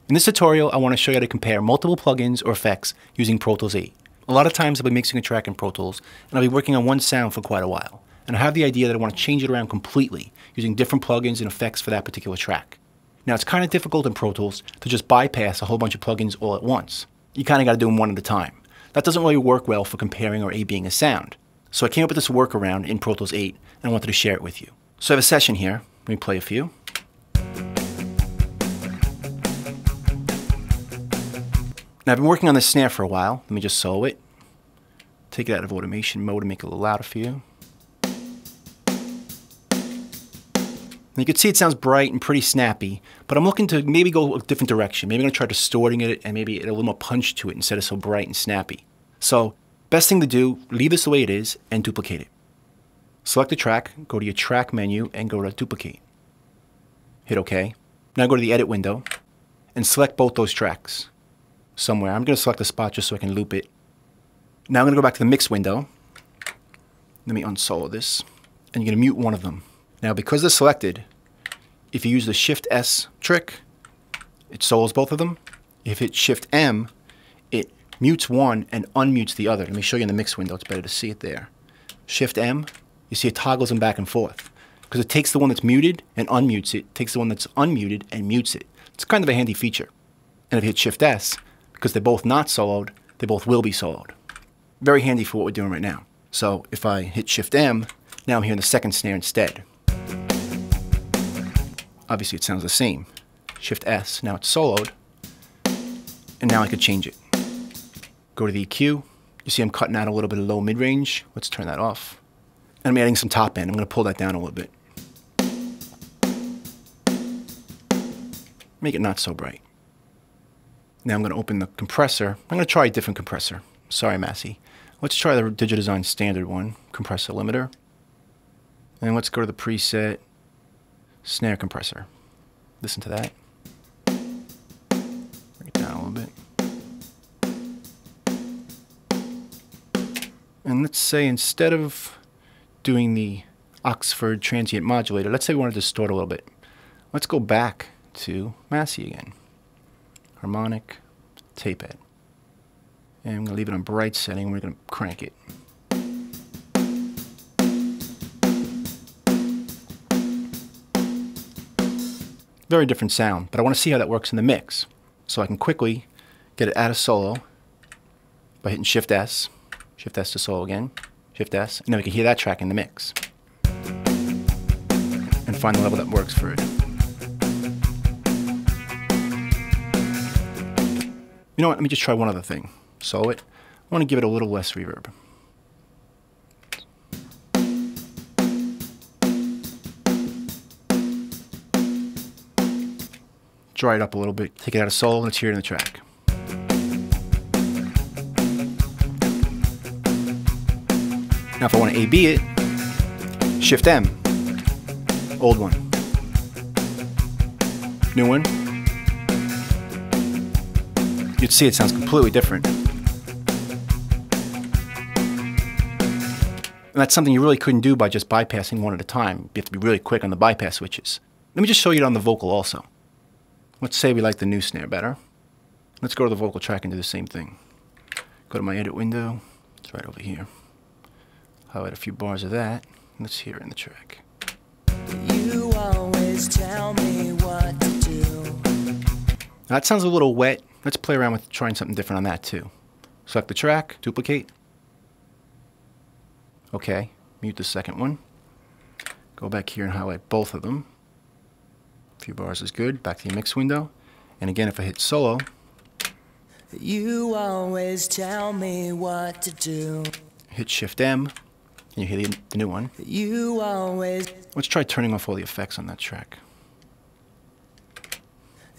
In this tutorial, I want to show you how to compare multiple plugins or effects using Pro Tools 8. A lot of times I'll be mixing a track in Pro Tools, and I'll be working on one sound for quite a while. And I have the idea that I want to change it around completely, using different plugins and effects for that particular track. Now it's kind of difficult in Pro Tools to just bypass a whole bunch of plugins all at once. You kind of got to do them one at a time. That doesn't really work well for comparing or A-Bing a sound. So I came up with this workaround in Pro Tools 8, and I wanted to share it with you. So I have a session here. Let me play a few. Now I've been working on this snare for a while. Let me just solo it. Take it out of automation mode and make it a little louder for you. And you can see it sounds bright and pretty snappy, but I'm looking to maybe go a different direction. Maybe I'm going to try distorting it and maybe add a little more punch to it instead of so bright and snappy. So best thing to do, leave this the way it is and duplicate it. Select the track, go to your track menu and go to duplicate. Hit OK. Now go to the edit window and select both those tracks somewhere. I'm going to select a spot just so I can loop it. Now I'm going to go back to the mix window. Let me unsolo this. And you're going to mute one of them. Now because they're selected, if you use the Shift S trick, it solos both of them. If it's Shift M, it mutes one and unmutes the other. Let me show you in the mix window. It's better to see it there. Shift M, you see it toggles them back and forth. Because it takes the one that's muted and unmutes it, takes the one that's unmuted and mutes it. It's kind of a handy feature. And if you hit Shift S, because they're both not soloed, they both will be soloed. Very handy for what we're doing right now. So if I hit Shift M, now I'm hearing the second snare instead. Obviously it sounds the same. Shift S, now it's soloed. And now I could change it. Go to the EQ. You see I'm cutting out a little bit of low mid-range. Let's turn that off. And I'm adding some top end. I'm going to pull that down a little bit. Make it not so bright. Now I'm going to open the compressor. I'm going to try a different compressor. Sorry, Massey. Let's try the Digidesign standard one, compressor limiter. And let's go to the preset snare compressor. Listen to that. Bring it down a little bit. And let's say instead of doing the Oxford transient modulator, let's say we want to distort a little bit. Let's go back to Massey again. Harmonic, tape head. And I'm going to leave it on bright setting. We're going to crank it. Very different sound, but I want to see how that works in the mix. So I can quickly get it out of solo by hitting Shift S. Shift S to solo again. Shift S. And then we can hear that track in the mix. And find the level that works for it. You know what, let me just try one other thing. Solo it. I want to give it a little less reverb. Dry it up a little bit. Take it out of solo. Let's hear it in the track. Now if I want to A-B it, Shift M. Old one. New one. You'd see it sounds completely different. And that's something you really couldn't do by just bypassing one at a time. You have to be really quick on the bypass switches. Let me just show you it on the vocal also. Let's say we like the new snare better. Let's go to the vocal track and do the same thing. Go to my edit window. It's right over here. Highlight a few bars of that. Let's hear it in the track. You always tell me what to do. Now that sounds a little wet. Let's play around with trying something different on that too. Select the track, duplicate. Okay, mute the second one. Go back here and highlight both of them. A few bars is good. Back to the mix window. And again, if I hit solo. You always tell me what to do. Hit Shift M. And you hear the new one. You always. Let's try turning off all the effects on that track.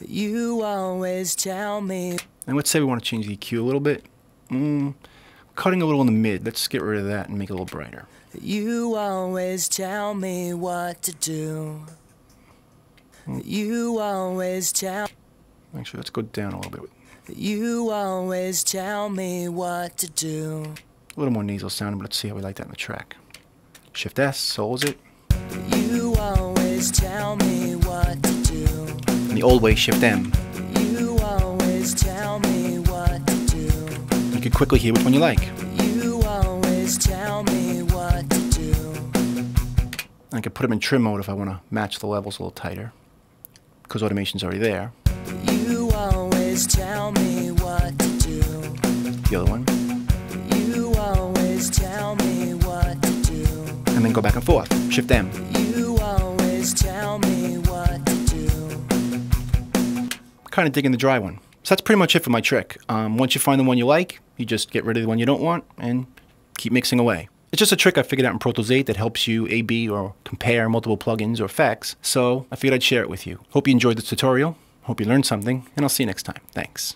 You always tell me. And let's say we want to change the EQ a little bit. Cutting a little in the mid. Let's get rid of that and make it a little brighter. You always tell me what to do. You always tell. Actually, let's go down a little bit. You always tell me what to do. A little more nasal sounding, but let's see how we like that in the track. Shift S, solos it. You always tell me what to do. In the old way, Shift M. You You can quickly hear which one you like. You always tell me what to do. I can put them in trim mode if I want to match the levels a little tighter, because automation's already there. You always tell me what to do. The other one. You always tell me what to do. And then go back and forth. Shift M. You always tell me what to do. Kind of digging the dry one. So that's pretty much it for my trick. Once you find the one you like, you just get rid of the one you don't want and keep mixing away. It's just a trick I figured out in Pro Tools 8 that helps you A/B or compare multiple plugins or effects, so I figured I'd share it with you. Hope you enjoyed this tutorial, hope you learned something, and I'll see you next time. Thanks.